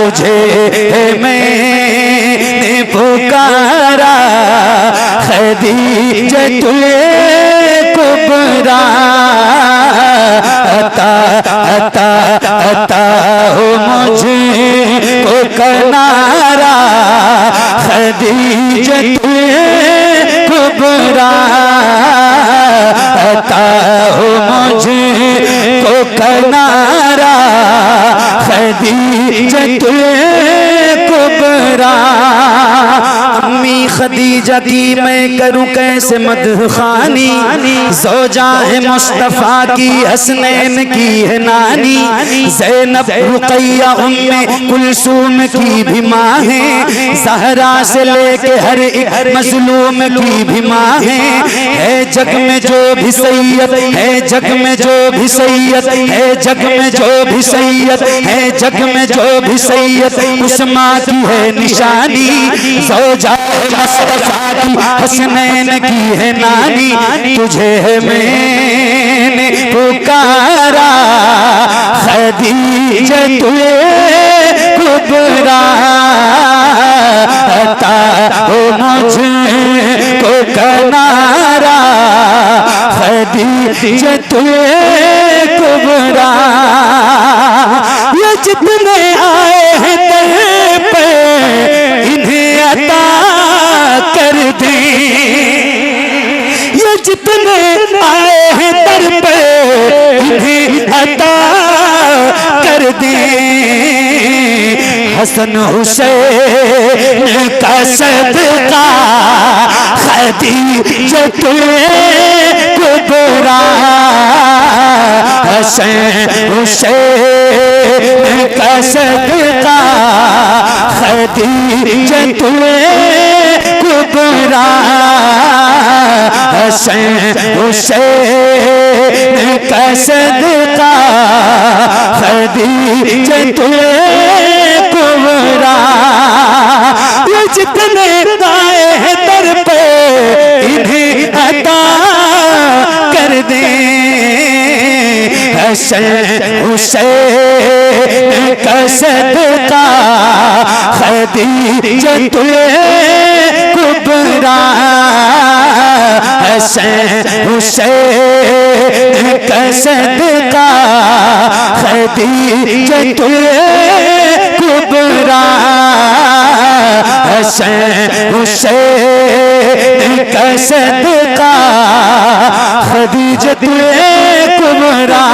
तुझे मैंने पुकारा खदीजतुल कुबरा अता अता अता हो मुझे को किनारा खदीजतुल कुबरा अता हो मुझे को किनारा खदीजतुल कुबरा। अम्मी खदीजा की मैं करूं कैसे मदखानी, ज़ौजा है मुस्तफ़ा की हसनैन की है नानी, ज़ैनब रुक़ैया उम्मे कुलसूम की भी माँ है, ज़हरा से लेके हर एक मज़लूम की भी माँ है जग में जो भी सैयद है, जग में जो भी सैयद है, जग में जो भी सैयद है, जग में जो भी सैयद उस माँ की है निशानी, ज़ौजा मुस्तफ़ा की हसनैन की है नानी, तुझे मैंने पुकारा खदीजतुल कुबरा अता हो मुझे को किनारा खदीजतुल कुबरा। ये जितने आए हैं दर पे इन्हें अता कर दे, ये जितने आए हैं दर पे इन्हें अता कर दे। हसन हुसैन का सदका खदीजतुल कुबरा, हसन हुसैन का सदका खदीजतुल कुबरा, हसन हुसैन का सदका खदीजतुल कुबरा। ये जितने आए हैं दर पे इन्हें अता कर दे, हसन हुसैन का सदका खदीजतुल कुबरा, हसन हुसैन का सदका खदीजतुल कुबरा, हसन हुसैन का सदका खदीजतुल कुबरा।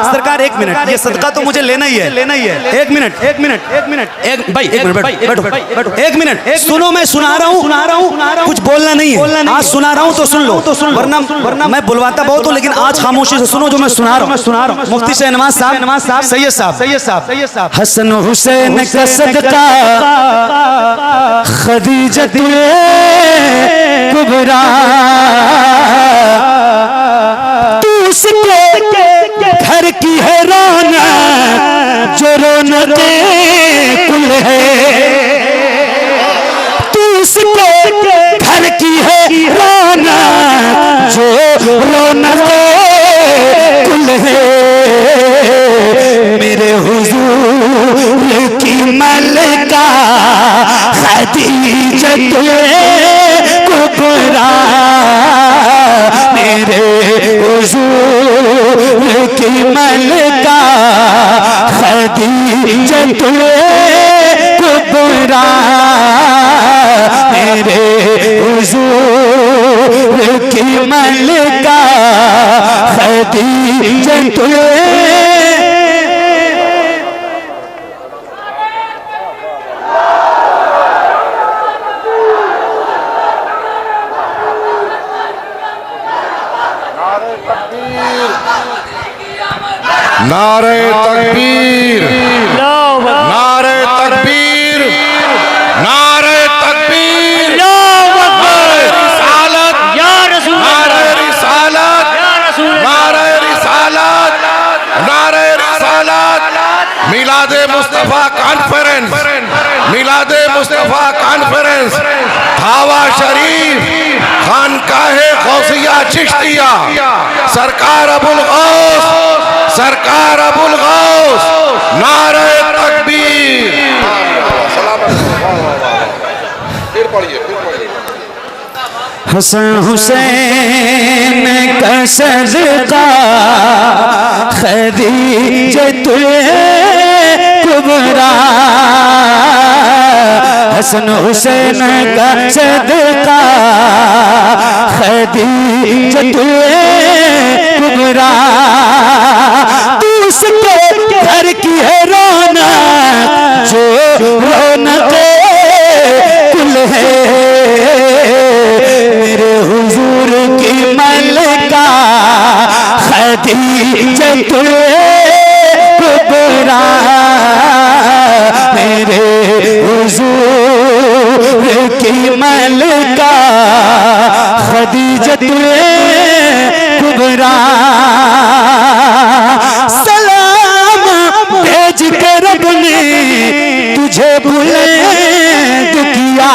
सरकार एक मिनट, ये सदका तो मुझे लेना ही है, लेना ही है। एक मिनट एक मिनट एक मिनट एक भाई एक मिनट बैठो बैठो एक मिनट सुनो, मैं सुना रहा हूँ कुछ बोलना नहीं है, आज सुना रहा हूँ तो सुन लो, वरना मैं बुलवाता बहुत हूँ, लेकिन आज खामोशी से सुनो जो मैं सुना रहा हूँ। मुफ्ती शहनवाज साहब, सैयद साहब, हसन हुसैन का सदका खदीजतुल कुबरा, तू उसके घर की है रौनक जो रौनके कुल है, तू उसके घर की है रौनक जो रौनके कुल है। मेरे हुजूर की मलका खदीजतुल कुबरा, मेरे हुजूर की मलका खदीजतुल कुबरा, मेरे हुजूर की मलका खदीजतुल नारे तकबीर, नारे तकबीर, नारे तकबीर, नारे रिसालत, नारे रिसालत, नारे रिसालत, नारे रिसालत। मिलादे मुस्तफा कॉन्फ्रेंस, मिलादे मुस्तफा कॉन्फ्रेंस धावा शरीफ खानकाहे गौसिया चिश्तिया, सरकार अबुल गौस, सरकार अबुल गौस, नारे हसन हुसैन का सदका खदीजतुल कुबरा, हसन हुसैन का सदका खदीजतुल कुबरा। तू उसके घर की है रौनक जो रौनक कुल है, मेरे हुजूर की मलका खदीजतुल कुबरा, मेरे हुजूर की मलका खदीजतुल कुबरा। सलाम भेज के रब ने तुझे बुलंद किया।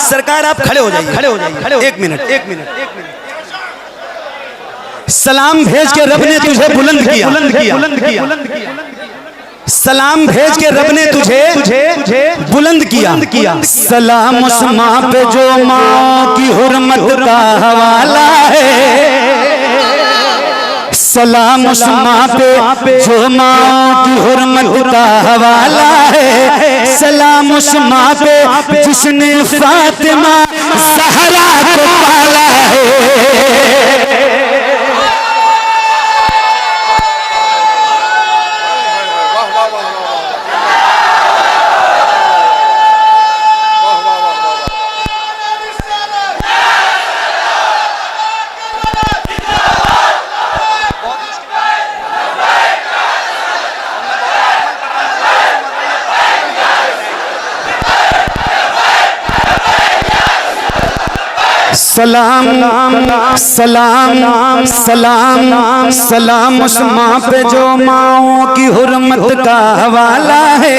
सरकार आप खड़े हो जाइए, खड़े हो जाइए, खड़े हो, एक मिनट। सलाम भेज के रब ने तुझे बुलंद किया, सलाम भेज के रब ने तुझे बुलंद किया। सलाम उस माँ पे जो माँ की हुर्मत का हवाला है, सलाम उस माँ पे जो माँ की हुर्मत का हवाला है, सलाम उस माँ पे जिसने फातिमा ज़हरा को पाला है। सलाम सलाम सलाम सलाम उस माँ पे जो माँओं की हुर्मत का हवाला है,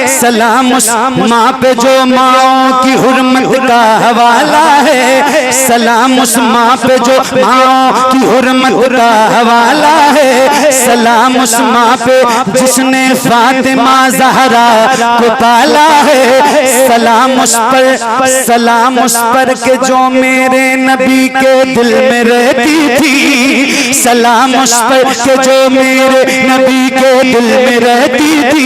सलाम उस माँ पे जो माँओं की हुर्मत का हवाला है, सलाम उस माँ पे जो माँओं की हुर्मत का हवाला है, सलाम उस माँ पे जिसने फातिमा ज़हरा को पाला है, सलाम उस पर के जो मेरे नबी के दिल में रहती थी, सलाम उस पर के जो मेरे नबी के दिल में रहती थी,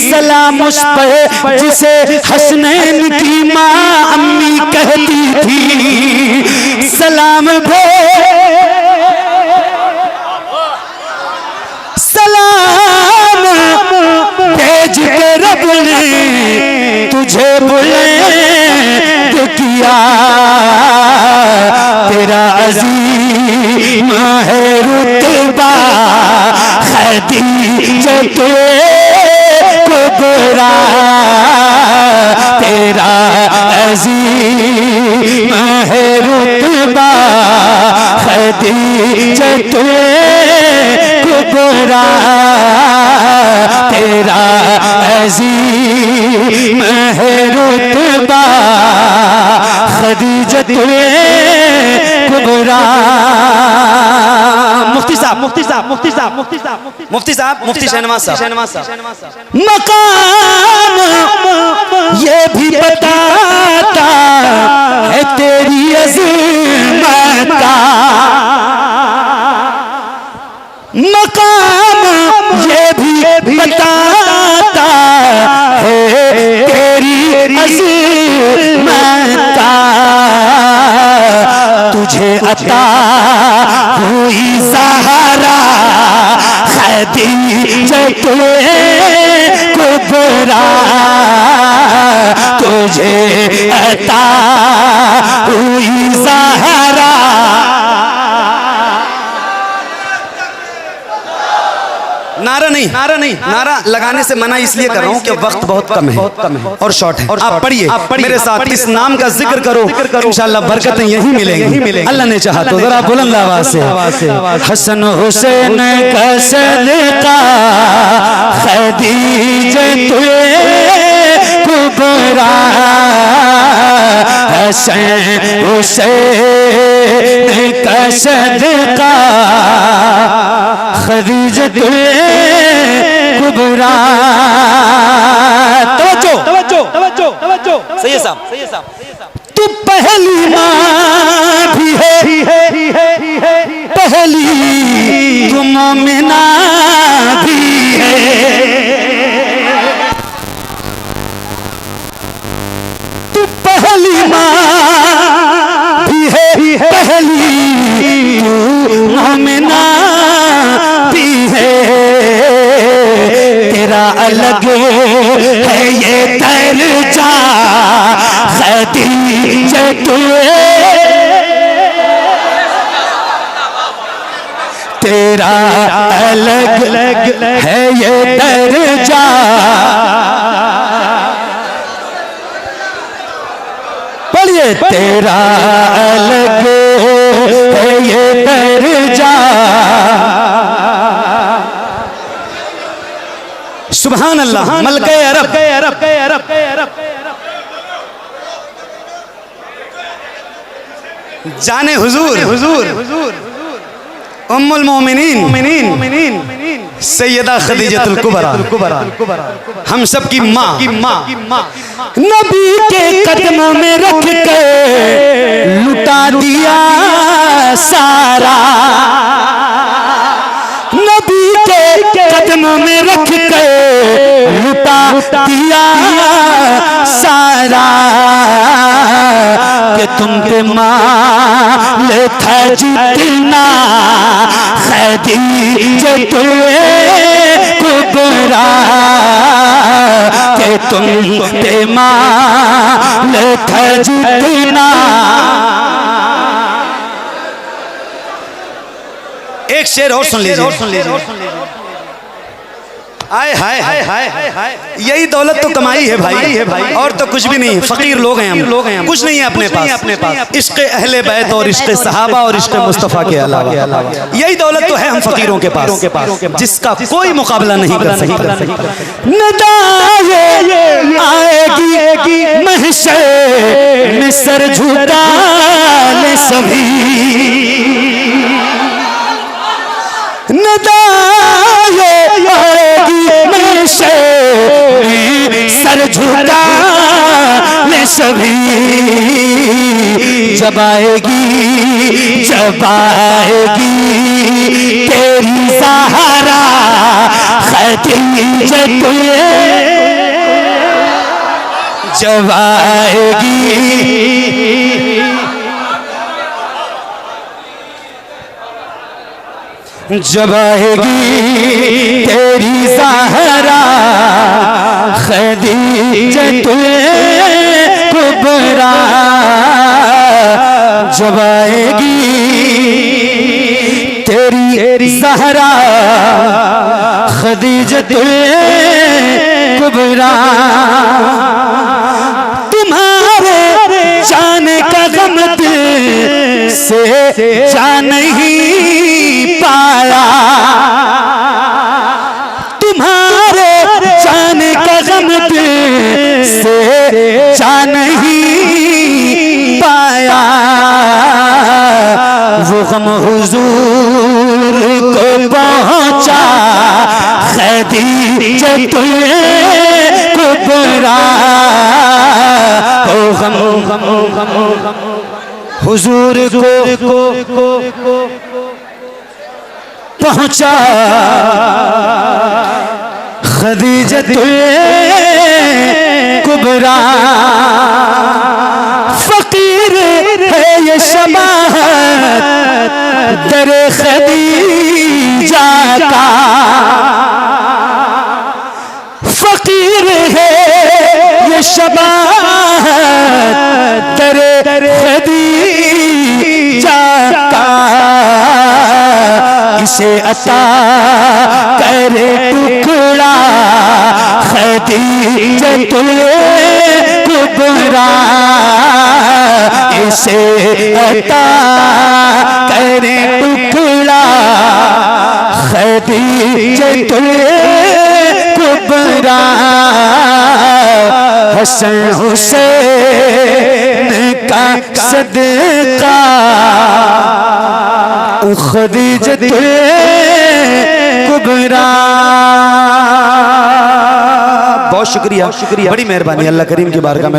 सलाम उस पर जिसे हसनैन की माँ अम्मी कहती थी, सलाम भेज के रब ने तुझे बुलंद किया। तेरा अज़ीम है रुतबा खदीजतुल कुबरा, तेरा अज़ीम है रुतबा खदीजतुल कुबरा, तेरा अज़ीम है रुतबा खदीजतुल कुबरा। मुफ्ती साहब, मुफ्ती शहनवाज साहब, मकाम ये भी बताता है तेरी अज़मत का, मकाम ये भी बताता है तेरी अज़मत का, तुझे अता हुई ज़हरा खदीजतुल कुबरा, तुझे अता हुई ज़हरा। नारा लगाने से मना इसलिए कर रहा हूँ कि वक्त बहुत कम है और शॉर्ट है। आप पढ़िए मेरे साथ, इस नाम का जिक्र करो, इंशाअल्लाह बरकतें यही मिलेंगी, अल्लाह ने चाहा तो। जरा बुलंद आवाज से, हसन हुसैन का सदका खदीजतुल कुबरा, हसन हुसैन का सदका खदीजतुल कुबरा। तवज्जो, सही है साहब, तू पहली माँ भी है, पहली तू मोमिना भी है। तू पहली माँ भी है, पहली तू मोमिना भी है। तेरा अलग है ये दर्जा खदीजा तेरा अलग है ये दर्जा। पढ़िए तेरा अलग है ये दर्जा। सुभान अल्लाह। मलके अरब जाने हुजूर उम्मुल मोमिनीन सैयदा खदीजतुल कुबरा हम सब की माँ नबी के कदमों में रख के लुटा दिया सारा। नबी के कदमों में रख के लुटा दिया सारा। कि तुम पे माल था जितना खदीजतुल कुबरा। कि तुम पे माल था जितना। एक शेर और सुन लीजिए। आय हाय हाय हाय हाय। यही दौलत तो कमाई है भाई, और तो कुछ भी नहीं। फकीर लोग हैं हम, कुछ नहीं है अपने पास। इश्क़ अहले बैत और इश्क़ सहाबा और इश्क़ मुस्तफ़ा के अलावा यही दौलत तो है हम फकीरों के पास, जिसका कोई मुकाबला नहीं कर सकता। नदाए आएगी महशर में सर झुका ले सभी। नदाए आएगी महशर में सर झुका ले सभी। जब आएगी तेरी ज़हरा खदीजतुल जब आएगी तेरी ज़हरा खदीजतुल कुबरा। जब आएगी तेरी ज़हरा खदीजतुल कुबरा। तुम्हारे जाने का गम दिल से जान नहीं पाया। तुम्हारे जाने का गम दिल से जान नहीं पाया। वो गम हुजूर को पहुंचा खदीजतुल कुबरा। ओ गम हुजूर को पहुंचा खदीजतुल कुबरा। फकीर है ये शमाअत दर खदीजा का। फकीर है ये शमाअत दर खदीजा का। इसे अता करे टुकड़ा खदीजतुल कुबरा। इसे अता करे टुकड़ा खदीजतुल कुबरा। हसन हुसैन का सदका खदीजतुल कुबरा। बहुत शुक्रिया, बड़ी मेहरबानी। अल्लाह करीम की बारगाह में